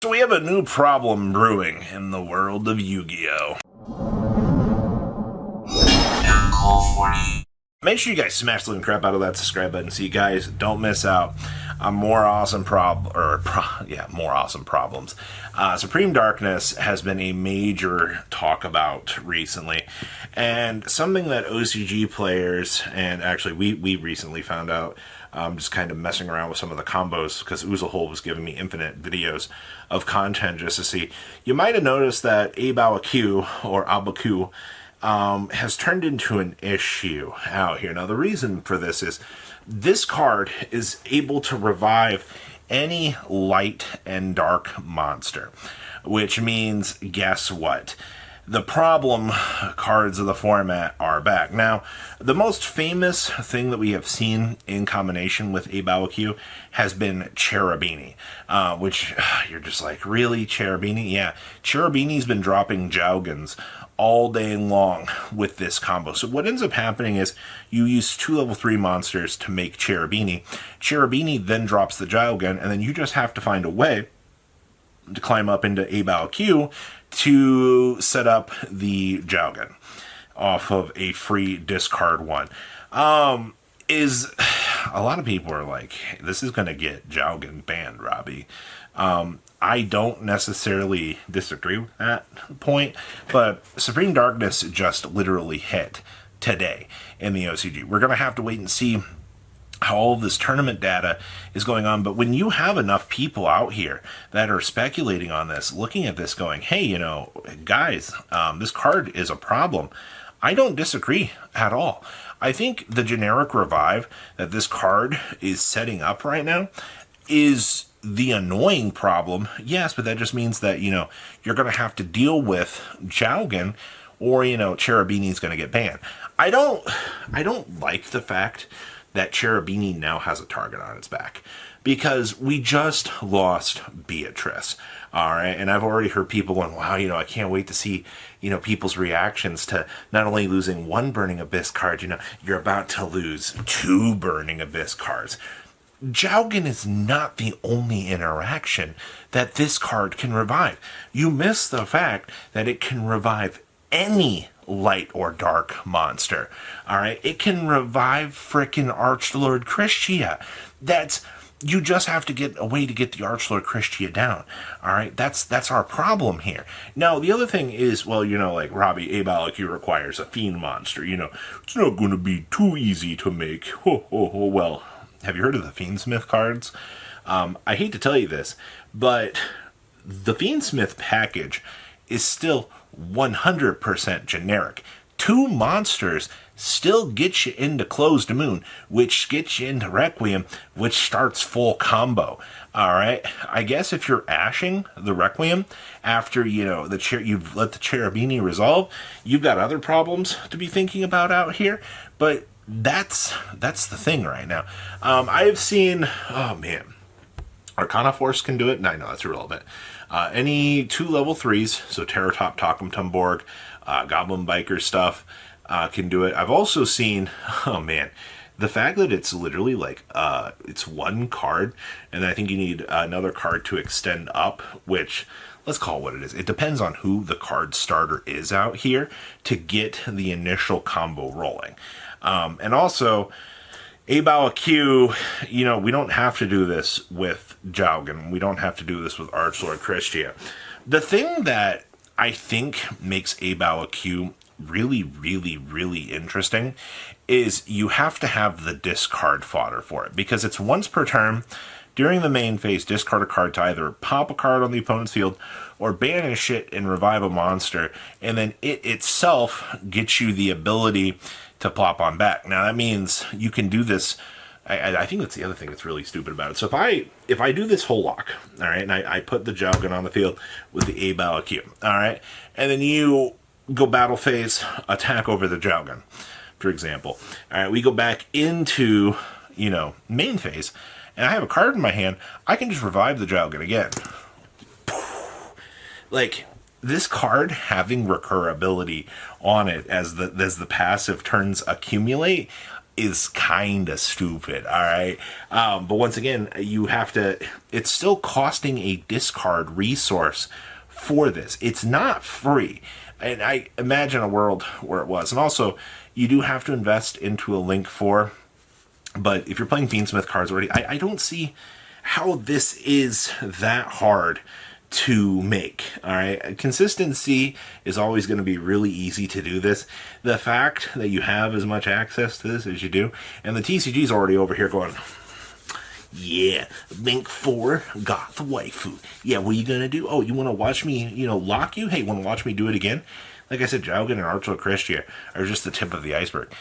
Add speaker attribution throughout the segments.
Speaker 1: So we have a new problem brewing in the world of Yu-Gi-Oh! Make sure you guys smash the crap out of that subscribe button so you guys don't miss out on more awesome more awesome problems. Supreme Darkness has been a major talk about recently, and something that OCG players, and actually we recently found out, just kind of messing around with some of the combos, because Uzahole was giving me infinite videos of content just to see. You might have noticed that Abawaku, or Abaku, has turned into an issue out here. Now, the reason for this is this card is able to revive any light and dark monster, which means, guess what? The problem cards of the format are back. Now, the most famous thing that we have seen in combination with Abawaku has been Cherubini, which you're just like, really, Cherubini? Yeah, Cherubini's been dropping Jougans all day long with this combo. So what ends up happening is you use 2 level 3 monsters to make Cherubini. Cherubini then drops the Jougan, and then you just have to find a way to climb up into Abawaku to set up the Jougan off of a free discard one. Is a lot of people are like, this is going to get Jougan banned, Robbie. I don't necessarily disagree with that point, but Supreme Darkness just literally hit today in the OCG. We're going to have to wait and see how all of this tournament data is going on, but when you have enough people out here that are speculating on this, looking at this going, hey, you know, guys, this card is a problem, I don't disagree at all. I think the generic revive that this card is setting up right now is the annoying problem, yes, but that just means that, you know, you're going to have to deal with Jougan, or, you know, Cherubini's going to get banned. I don't like the fact that Cherubini now has a target on its back, because we just lost Beatrice, all right? And I've already heard people going, wow, you know, I can't wait to see, you know, people's reactions to not only losing 1 Burning Abyss card, you know, you're about to lose 2 Burning Abyss cards. Jougan is not the only interaction that this card can revive. You miss the fact that it can revive any light or dark monster. Alright? It can revive frickin' Archlord Christia. You just have to get a way to get the Archlord Christia down. Alright? That's our problem here. Now, the other thing is, well, you know, like, Robbie, Abawaku requires a Fiend monster. You know, it's not going to be too easy to make. Well, have you heard of the Fiendsmith cards? I hate to tell you this, but the Fiendsmith package is still 100% generic. 2 monsters still get you into Closed Moon, which gets you into Requiem, which starts full combo. Alright, I guess if you're ashing the Requiem after, you know, you've let the Cherubini resolve, you've got other problems to be thinking about out here, but that's the thing right now. I have seen, oh man, Arcana Force can do it, and I know that's irrelevant. Any 2 level 3s, so Terratop, Takum Tumborg, Goblin Biker stuff, can do it. I've also seen, oh man, the fact that it's literally like, it's 1 card, and I think you need another card to extend up, which, let's call it what it is. It depends on who the card starter is out here to get the initial combo rolling. And also, Abawaku, you know, we don't have to do this with Jougan. We don't have to do this with Archlord Christia. The thing that I think makes Abawaku really, really, really interesting is you have to have the discard fodder for it, because it's once per turn. During the main phase, discard a card to either pop a card on the opponent's field or banish it and revive a monster, and then it itself gets you the ability to plop on back. Now, that means you can do this. I think that's the other thing that's really stupid about it. So if I do this whole lock, all right, and I put the Jougan on the field with the Abawaku, all right, and then you go battle phase, attack over the Jougan, for example. All right, we go back into, you know, main phase, and I have a card in my hand, I can just revive the Jougan again. Like, this card having recurability on it as the passive turns accumulate is kind of stupid, all right? But once again, you have to, it's still costing a discard resource for this. It's not free. And I imagine a world where it was. And also, you do have to invest into a Link 4. But if you're playing Fiendsmith cards already, I don't see how this is that hard to make. All right, consistency is always going to be really easy to do this. The fact that you have as much access to this as you do, and the TCG is already over here going, yeah, Link 4 got the waifu. Yeah, what are you going to do? Oh, you want to watch me, lock you? Hey, want to watch me do it again? Like I said, Jowgen and Archer Christia are just the tip of the iceberg.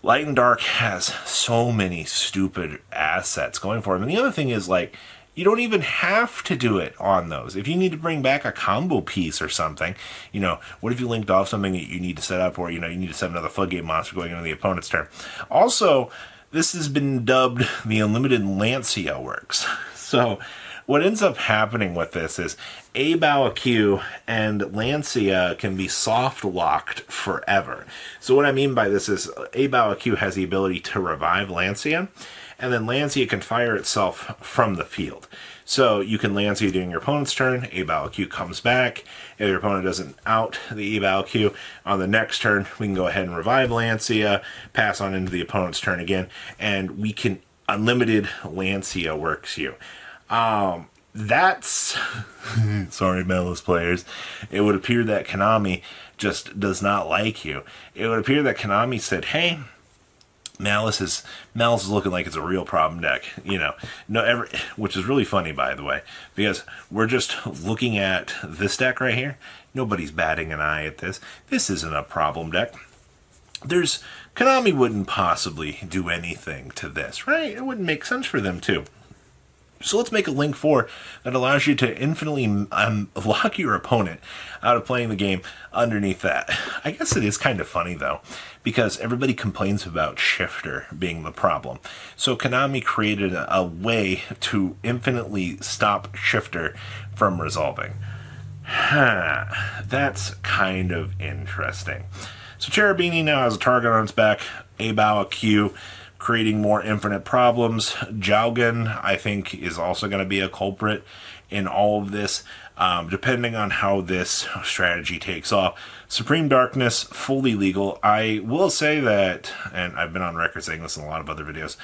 Speaker 1: Light and Dark has so many stupid assets going for him. And the other thing is, like, you don't even have to do it on those. If you need to bring back a combo piece or something, what if you linked off something that you need to set up, or, you need to set another floodgate monster going into the opponent's turn. Also, this has been dubbed the Unlimited Lancia Works. So what ends up happening with this is Abao and Lancia can be soft locked forever. So what I mean by this is Abao has the ability to revive Lancia, and then Lancia can fire itself from the field. So you can Lancia during your opponent's turn, Abao comes back. If your opponent doesn't out the Abao on the next turn, we can go ahead and revive Lancia, pass on into the opponent's turn again, and we can Unlimited Lancia Works you. That's sorry, Malice players. It would appear that Konami just does not like you. It would appear that Konami said, hey, Malice is looking like it's a real problem deck, which is really funny, by the way, because we're just looking at this deck right here. Nobody's batting an eye at this. This isn't a problem deck. Konami wouldn't possibly do anything to this, right? It wouldn't make sense for them to. So let's make a Link 4 that allows you to infinitely lock your opponent out of playing the game underneath that. I guess it is kind of funny, though, because everybody complains about Shifter being the problem. So Konami created a way to infinitely stop Shifter from resolving. That's kind of interesting. So Cherubini now has a target on its back, Abao, creating more infinite problems. Jowgen, I think, is also going to be a culprit in all of this, depending on how this strategy takes off. Supreme Darkness, fully legal. I will say that, and I've been on record saying this in a lot of other videos,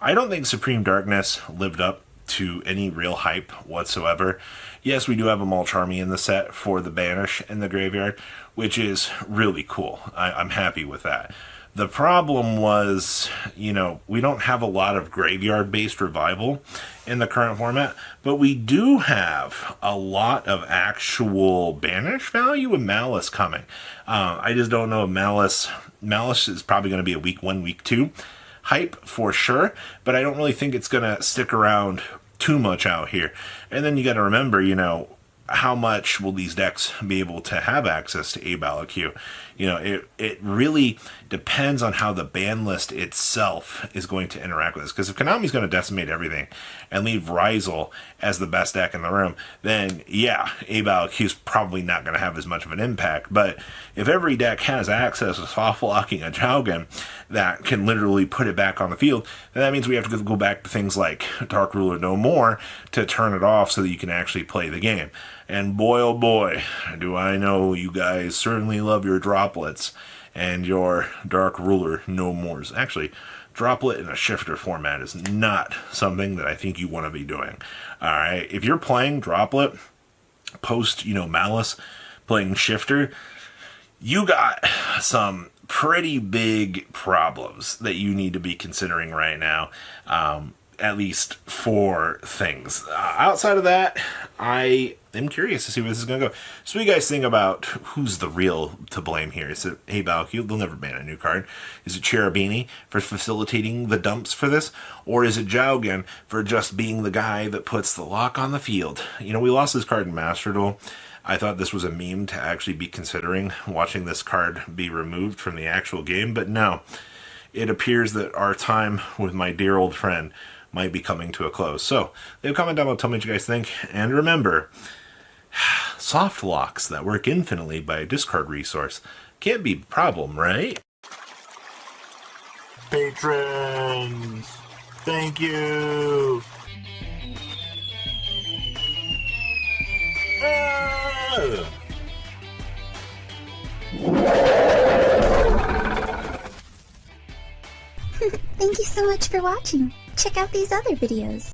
Speaker 1: I don't think Supreme Darkness lived up to any real hype whatsoever. Yes, we do have a Mulcharmy in the set for the Banish in the graveyard, which is really cool. I'm happy with that. The problem was, we don't have a lot of graveyard-based revival in the current format, but we do have a lot of actual banish value with Malice coming. I just don't know if Malice is probably going to be a week 1, week 2 hype for sure, but I don't really think it's going to stick around too much out here. And then you got to remember, how much will these decks be able to have access to Abao? It really depends on how the ban list itself is going to interact with this. Because if Konami's going to decimate everything and leave Ryzel as the best deck in the room, then yeah, Abao probably not going to have as much of an impact. But if every deck has access to soft locking a Jowgen that can literally put it back on the field, then that means we have to go back to things like Dark Ruler No More to turn it off so that you can actually play the game. And boy, oh boy, do I know you guys certainly love your droplets and your Dark Ruler No Mores. Actually, droplet in a Shifter format is not something that I think you want to be doing. Alright, if you're playing droplet post, Malice, playing Shifter, you got some pretty big problems that you need to be considering right now. At least 4 things. Outside of that, I am curious to see where this is going to go. So what do you guys think about who's the real to blame here? Is it Abao? They'll never ban a new card. Is it Cherubini for facilitating the dumps for this? Or is it Jowgen for just being the guy that puts the lock on the field? We lost this card in Master Duel. I thought this was a meme to actually be considering watching this card be removed from the actual game, but no. It appears that our time with my dear old friend might be coming to a close. So, leave a comment down below, tell me what you guys think, and remember, soft locks that work infinitely by a discard resource can't be a problem, right? patrons. Thank you.
Speaker 2: Thank you so much for watching. Check out these other videos.